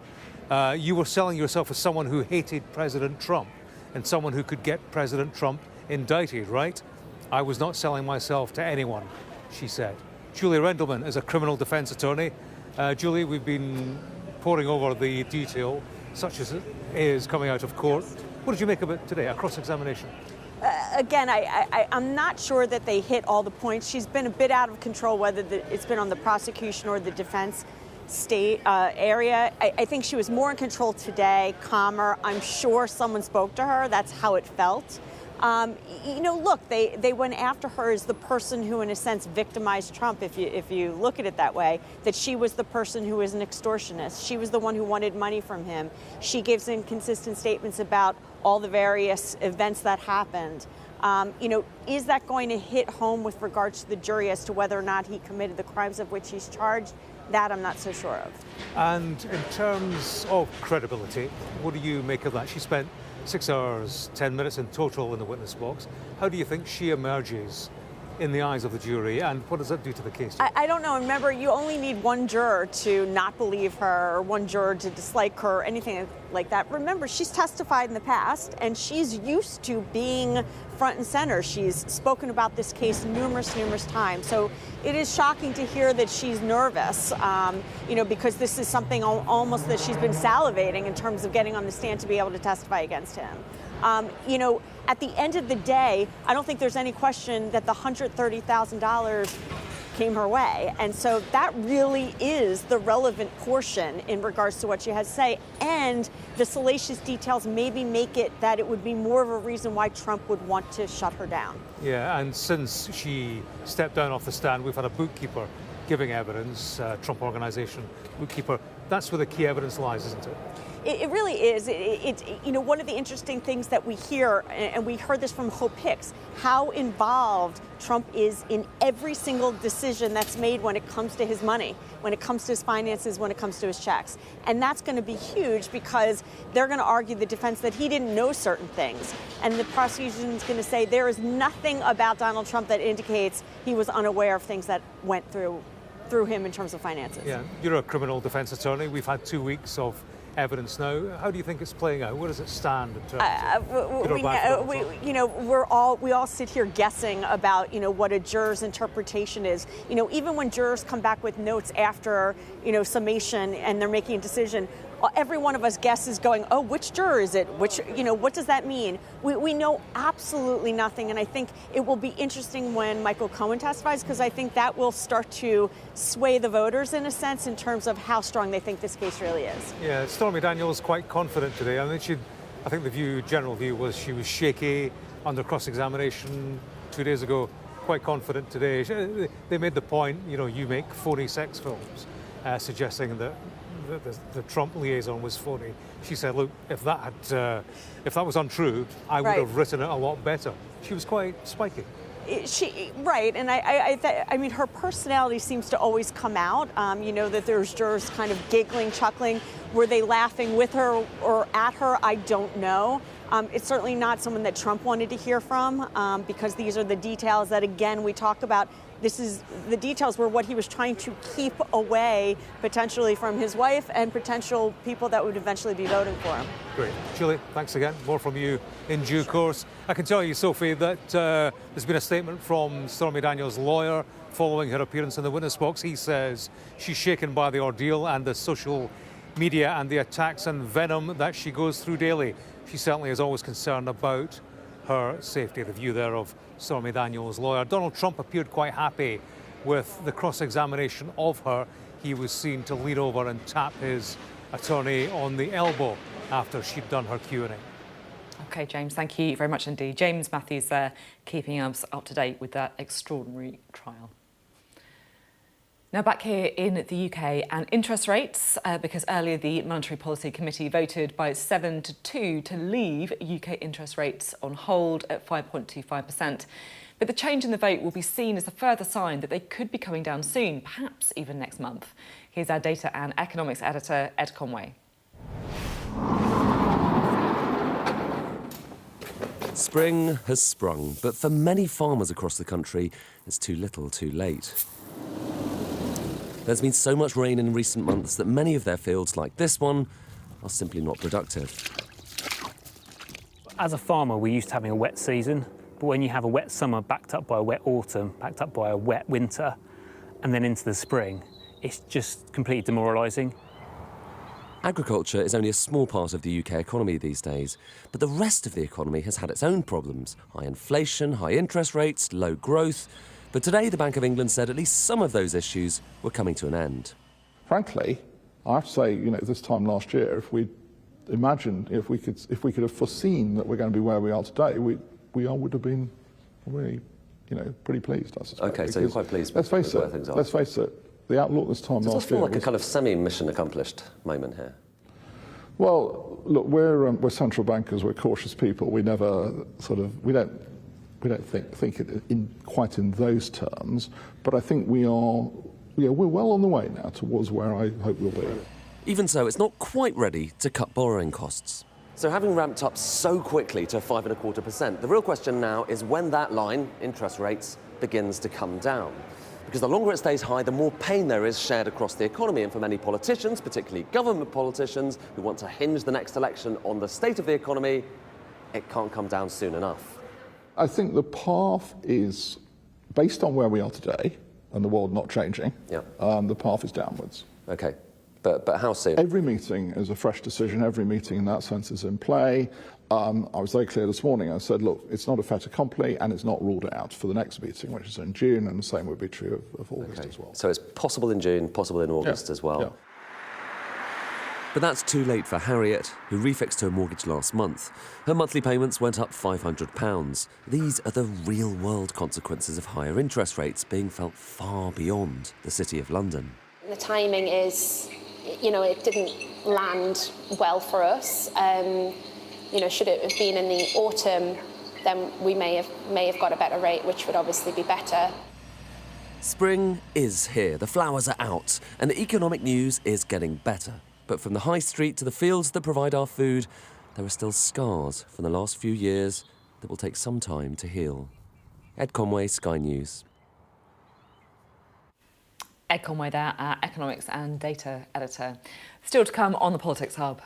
S13: her, you were selling yourself as someone who hated President Trump and someone who could get President Trump indicted, right? I was not selling myself to anyone, she said. Julie Rendelman is a criminal defense attorney. Julie, we've been poring over the detail, such as it is coming out of court. What did you make of it today, a cross-examination?
S14: Again, I'm not sure that they hit all the points. She's been a bit out of control, whether it's been on the prosecution or the defense area. I think she was more in control today, calmer. I'm sure someone spoke to her. That's how it felt. You know, look, they went after her as the person who, in a sense, victimized Trump, if you look at it that way, that she was the person who was an extortionist. She was the one who wanted money from him. She gives inconsistent statements about all the various events that happened. You know, is that going to hit home with regards to the jury as to whether or not he committed the crimes of which he's charged? That I'm not so sure of.
S13: And in terms of credibility, what do you make of that? She spent 6 hours, 10 minutes in total in the witness box. How do you think she emerges in the eyes of the jury, and what does that do to the case?
S14: I don't know. Remember, you only need one juror to not believe her, or one juror to dislike her, or anything like that. Remember, she's testified in the past, and she's used to being front and center. She's spoken about this case numerous times. So it is shocking to hear that she's nervous, you know, because this is something almost that she's been salivating in terms of getting on the stand to be able to testify against him. You know, at the end of the day, I don't think there's any question that the $130,000 came her way. And so that really is the relevant portion in regards to what she has to say. And the salacious details maybe make it that it would be more of a reason why Trump would want to shut her down.
S13: Yeah, and since she stepped down off the stand, we've had a bookkeeper giving evidence, Trump Organization bookkeeper. That's where the key evidence lies, isn't it?
S14: It really is. You know, one of the interesting things that we hear, and we heard this from Hope Hicks, how involved Trump is in every single decision that's made when it comes to his money, when it comes to his finances, when it comes to his checks. And that's going to be huge because they're going to argue, the defense, that he didn't know certain things. And the prosecution is going to say there is nothing about Donald Trump that indicates he was unaware of things that went through him in terms of finances.
S13: Yeah, you're a criminal defense attorney. We've had 2 weeks of evidence now. How do you think it's playing out? Where does it stand in terms of
S14: you know, we all sit here guessing about, you know, what a juror's interpretation is. You know, even when jurors come back with notes after, you know, summation and they're making a decision, every one of us guesses going, oh, which juror is it? Which, you know, what does that mean? We know absolutely nothing, and I think it will be interesting when Michael Cohen testifies, because I think that will start to sway the voters in a sense in terms of how strong they think this case really is.
S13: Yeah, Stormy Daniels quite confident today. I think the general view was she was shaky under cross-examination 2 days ago, quite confident today. They made the point, you know, you make phony sex films, suggesting that the Trump liaison was phony. She said, look, if that was untrue, I would have written it a lot better. She was quite spiky.
S14: Right, and I mean, her personality seems to always come out. You know, that there's jurors kind of giggling, chuckling. Were they laughing with her or at her? I don't know. It's certainly not someone that Trump wanted to hear from, because these are the details that, again, we talk about. The details were what he was trying to keep away potentially from his wife and potential people that would eventually be voting for him.
S13: Great. Julie, thanks again. More from you in due course. I can tell you, Sophie, that there's been a statement from Stormy Daniels' lawyer following her appearance in the witness box. He says she's shaken by the ordeal and the social media and the attacks and venom that she goes through daily. She certainly is always concerned about her safety. The view there of Stormy Daniels' lawyer. Donald Trump appeared quite happy with the cross-examination of her. He was seen to lean over and tap his attorney on the elbow after she'd done her Q&A.
S1: OK, James, thank you very much indeed. James Matthews there, keeping us up to date with that extraordinary trial. Now back here in the UK and interest rates, because earlier the Monetary Policy Committee voted by 7-2 to leave UK interest rates on hold at 5.25%. But the change in the vote will be seen as a further sign that they could be coming down soon, perhaps even next month. Here's our data and economics editor, Ed Conway.
S15: Spring has sprung, but for many farmers across the country, it's too little too late. There's been so much rain in recent months that many of their fields, like this one, are simply not productive.
S6: As a farmer, we're used to having a wet season, but when you have a wet summer backed up by a wet autumn, backed up by a wet winter, and then into the spring, it's just completely demoralising.
S15: Agriculture is only a small part of the UK economy these days, but the rest of the economy has had its own problems. High inflation, high interest rates, low growth. But today the Bank of England said at least some of those issues were coming to an end.
S16: Frankly, I have to say, this time last year, if we imagined, if we could have foreseen that we're going to be where we are today, we would have been really, pretty pleased, I suspect.
S15: OK, so you're quite pleased
S16: with
S15: where things are.
S16: Let's face it, the outlook this time last year...
S15: Does it feel like a kind of semi-mission accomplished moment here?
S16: Well, look, we're central bankers, we're cautious people. We never we don't think it quite in those terms, but I think we're well on the way now towards where I hope we'll be.
S15: Even so, it's not quite ready to cut borrowing costs. So having ramped up so quickly to 5.25%, the real question now is when that line, interest rates, begins to come down. Because the longer it stays high, the more pain there is shared across the economy. And for many politicians, particularly government politicians, who want to hinge the next election on the state of the economy, it can't come down soon enough.
S16: I think the path is, based on where we are today, and the world not changing, the path is downwards.
S15: OK, but how soon?
S16: Every meeting is a fresh decision. Every meeting in that sense is in play. I was very clear this morning. I said, look, it's not a fait accompli, and it's not ruled out for the next meeting, which is in June, and the same would be true of August as well.
S15: So it's possible in June, possible in August as well.
S16: Yeah.
S15: But that's too late for Harriet, who refixed her mortgage last month. Her monthly payments went up £500. These are the real-world consequences of higher interest rates being felt far beyond the City of London.
S17: The timing is, it didn't land well for us. Should it have been in the autumn, then we may have got a better rate, which would obviously be better.
S15: Spring is here, the flowers are out, and the economic news is getting better. But from the high street to the fields that provide our food, there are still scars from the last few years that will take some time to heal. Ed Conway, Sky News.
S1: Ed Conway there, our economics and data editor. Still to come on the Politics Hub.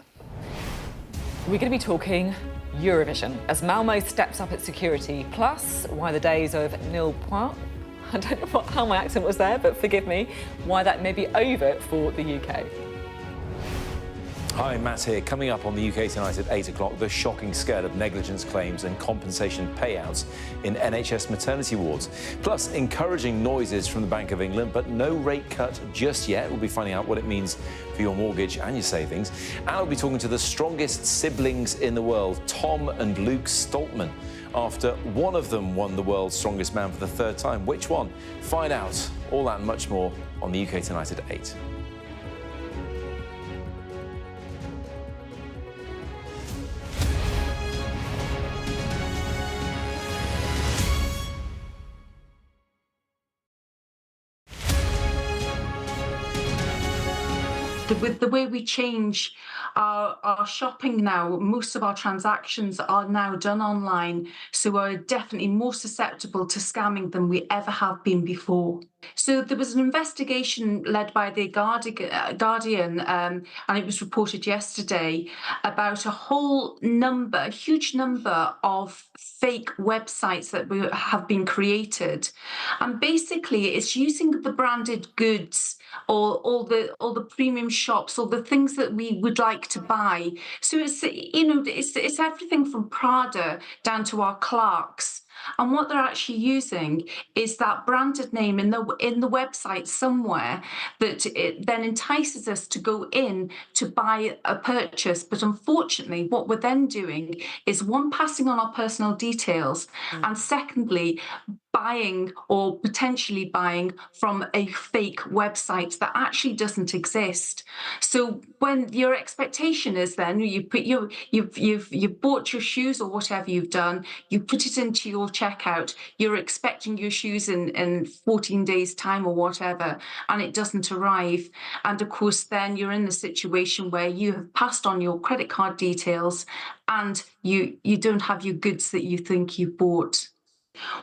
S1: We're going to be talking Eurovision as Malmo steps up its security, plus why the days of nil point, I don't know how my accent was there, but forgive me, why that may be over for the UK.
S18: Hi, Matt here. Coming up on the UK Tonight at 8 o'clock, the shocking scale of negligence claims and compensation payouts in NHS maternity wards. Plus, encouraging noises from the Bank of England, but no rate cut just yet. We'll be finding out what it means for your mortgage and your savings. And we'll be talking to the strongest siblings in the world, Tom and Luke Stoltman, after one of them won the world's strongest man for the third time. Which one? Find out. All that and much more on the UK Tonight at 8.
S19: With the way we change our shopping now, most of our transactions are now done online, so we're definitely more susceptible to scamming than we ever have been before. So there was an investigation led by the Guardian, and it was reported yesterday, about a huge number of fake websites that have been created. And basically it's using the branded goods, or all the premium shops, all the things that we would like to buy. So it's everything from Prada down to our Clarks. And what they're actually using is that branded name in the website somewhere that it then entices us to go in to buy a purchase. But unfortunately, what we're then doing is, one, passing on our personal details, and secondly, buying or potentially buying from a fake website that actually doesn't exist. So when your expectation is then you've bought your shoes or whatever you've done, you put it into your checkout, you're expecting your shoes in 14 days time or whatever, and it doesn't arrive. And of course, then you're in the situation where you have passed on your credit card details and you don't have your goods that you think you bought.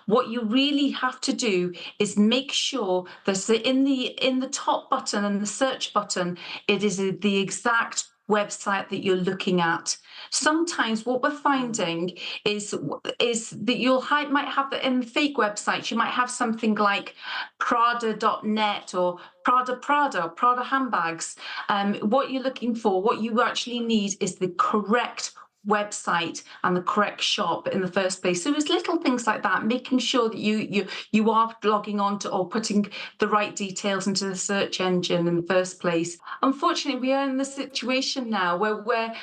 S19: What you really have to do is make sure that in the top button and the search button, it is the exact website that you're looking at. Sometimes what we're finding is that you might have that in fake websites, you might have something like Prada.net or Prada handbags. What you're looking for, what you actually need is the correct website and the correct shop in the first place. So it's little things like that, making sure that you are logging on to or putting the right details into the search engine in the first place. Unfortunately, we are in the situation now where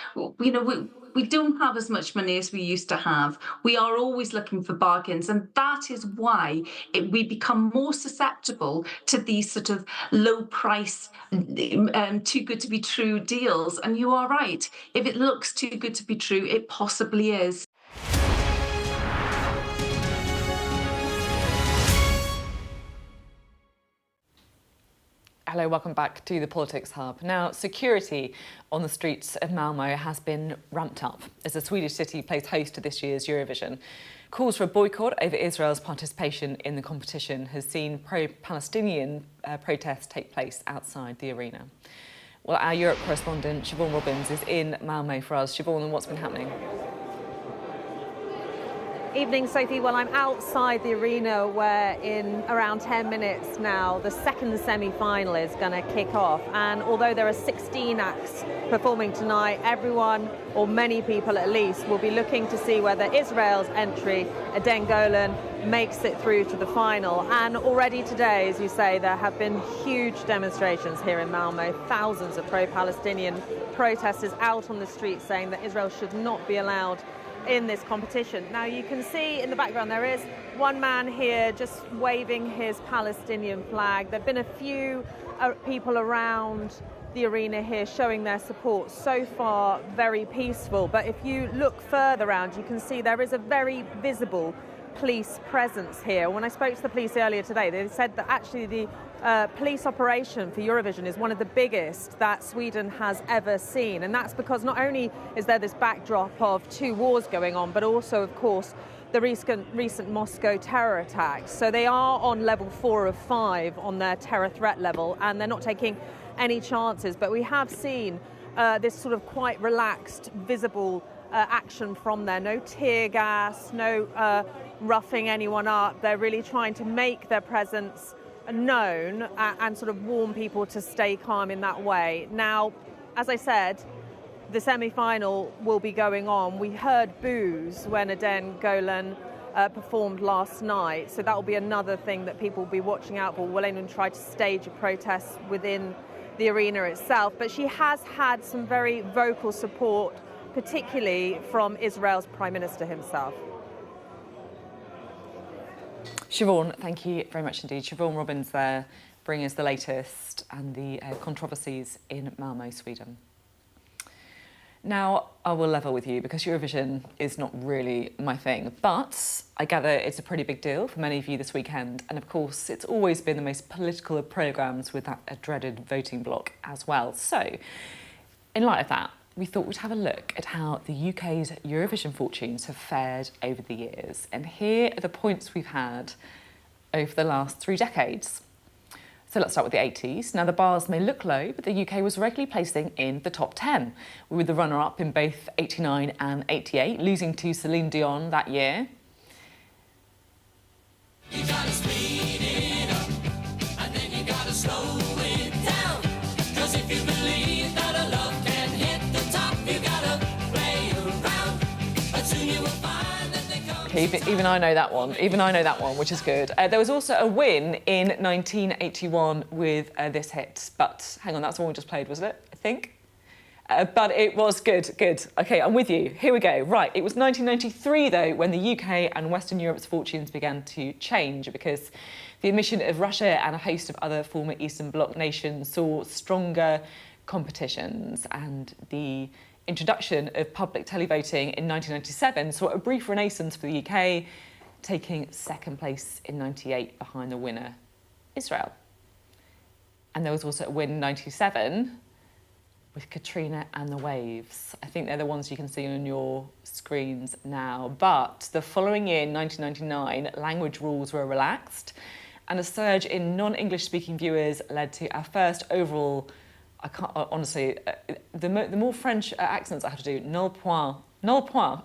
S19: we don't have as much money as we used to have. We are always looking for bargains, and that is why we become more susceptible to these sort of low price, too good to be true deals. And you are right. If it looks too good to be true, it possibly is.
S1: Hello, welcome back to the Politics Hub. Now, security on the streets of Malmö has been ramped up as the Swedish city plays host to this year's Eurovision. Calls for a boycott over Israel's participation in the competition has seen pro-Palestinian protests take place outside the arena. Well, our Europe correspondent, Siobhan Robbins, is in Malmö for us. Siobhan, what's been happening?
S20: Evening, Sophie. Well, I'm outside the arena where in around 10 minutes now the second semi-final is going to kick off. And although there are 16 acts performing tonight, everyone, or many people at least, will be looking to see whether Israel's entry, Eden Golan, makes it through to the final. And already today, as you say, there have been huge demonstrations here in Malmö. Thousands of pro-Palestinian protesters out on the street saying that Israel should not be allowed in this competition. Now you can see in the background there is one man here just waving his Palestinian flag. There have been a few people around the arena here showing their support. So far very peaceful, but if you look further around you can see there is a very visible police presence here. When I spoke to the police earlier today, they said that actually the police operation for Eurovision is one of the biggest that Sweden has ever seen. And that's because not only is there this backdrop of two wars going on, but also, of course, the recent Moscow terror attacks. So they are on level 4 of 5 on their terror threat level, and they're not taking any chances. But we have seen this sort of quite relaxed, visible action from there. No tear gas, no roughing anyone up. They're really trying to make their presence known and sort of warn people to stay calm in that way. Now, as I said, the semi-final will be going on. We heard boos when Eden Golan performed last night, so that will be another thing that people will be watching out for. Will anyone try to stage a protest within the arena itself? But she has had some very vocal support, particularly from Israel's Prime Minister himself.
S1: Siobhan, thank you very much indeed. Siobhan Robbins there, bringing us the latest and the controversies in Malmö, Sweden. Now, I will level with you because Eurovision is not really my thing, but I gather it's a pretty big deal for many of you this weekend. And of course, it's always been the most political of programmes with that dreaded voting bloc as well. So, in light of that, we thought we'd have a look at how the UK's Eurovision fortunes have fared over the years. And here are the points we've had over the last 3 decades. So let's start with the 80s. Now, the bars may look low, but the UK was regularly placing in the top 10. We were the runner-up in both 89 and 88, losing to Celine Dion that year.
S21: You gotta speed it up, and then you gotta slow it down. 'Cause if you believe that a love can hit the top, you gotta play around. But soon you will find that they come.
S1: Even I know that one. Even I know that one, which is good. There was also a win in 1981 with this hit. But hang on, that's the one we just played, wasn't it? I think. But it was good, good. OK, I'm with you. Here we go. Right, it was 1993, though, when the UK and Western Europe's fortunes began to change because the admission of Russia and a host of other former Eastern Bloc nations saw stronger competitions, and the introduction of public televoting in 1997 saw a brief renaissance for the UK, taking second place in 98 behind the winner, Israel. And there was also a win in 97 with Katrina and the waves. I think they're the ones you can see on your screens now. But the following year, in 1999, language rules were relaxed, and a surge in non-English speaking viewers led to our first overall, I can't, honestly, the more French accents I have to do, nul point,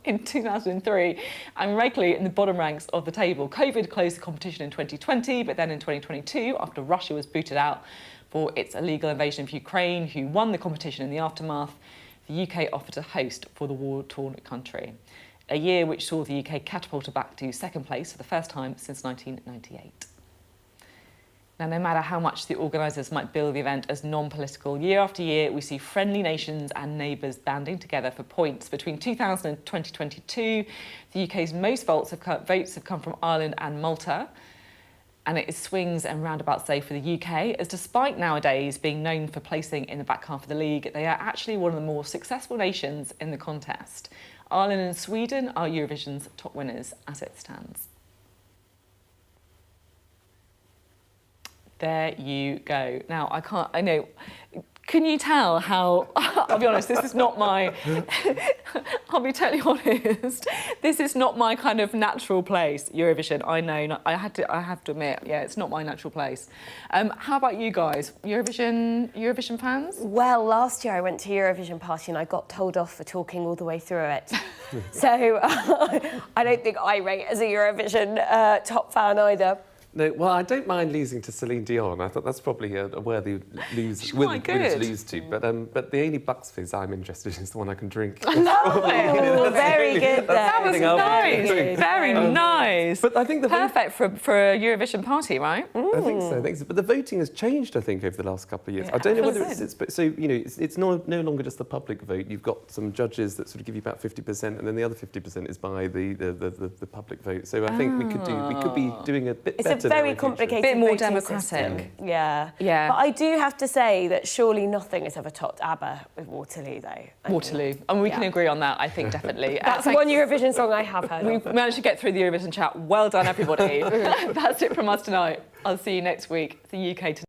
S1: in 2003, and regularly in the bottom ranks of the table. COVID closed the competition in 2020, but then in 2022, after Russia was booted out for its illegal invasion of Ukraine, who won the competition in the aftermath, the UK offered to host for the war-torn country. A year which saw the UK catapulted back to second place for the first time since 1998. Now, no matter how much the organisers might bill the event as non-political, year after year we see friendly nations and neighbours banding together for points. Between 2000 and 2022, the UK's most votes have come from Ireland and Malta, and it is swings and roundabouts day for the UK, as despite nowadays being known for placing in the back half of the league, they are actually one of the more successful nations in the contest. Ireland and Sweden are Eurovision's top winners as it stands. There you go. Now, I know, can you tell how, I'll be honest, this is not my, I'll be totally honest, this is not my kind of natural place, Eurovision. I know, I have to admit, yeah, it's not my natural place. How about you guys? Eurovision fans?
S8: Well, last year I went to Eurovision party and I got told off for talking all the way through it. So I don't think I rate as a Eurovision top fan either.
S7: No, well, I don't mind losing to Celine Dion. I thought that's probably a worthy win to lose to. But the only Bucks fizz I'm interested in is the one I can drink.
S8: Oh, very good.
S1: That was nice. Very nice.
S7: But I think
S1: perfect for a Eurovision party, right?
S7: I think so. But the voting has changed, I think, over the last couple of years.
S1: Yeah,
S7: I don't know whether it's but so you know it's no longer just the public vote. You've got some judges that sort of give you about 50%, and then the other 50% is by the public vote. So I think we could be doing a bit better.
S8: It's a very complicated,
S1: bit more
S8: voting
S1: democratic.
S8: system. Yeah.
S1: Yeah.
S8: But I do have to say that surely nothing has ever topped ABBA with Waterloo, though.
S1: Waterloo. And we can agree on that, I think, definitely.
S8: That's one Eurovision song I have heard.
S1: We've managed to get through the Eurovision chat. Well done, everybody. That's it from us tonight. I'll see you next week. The UK tonight.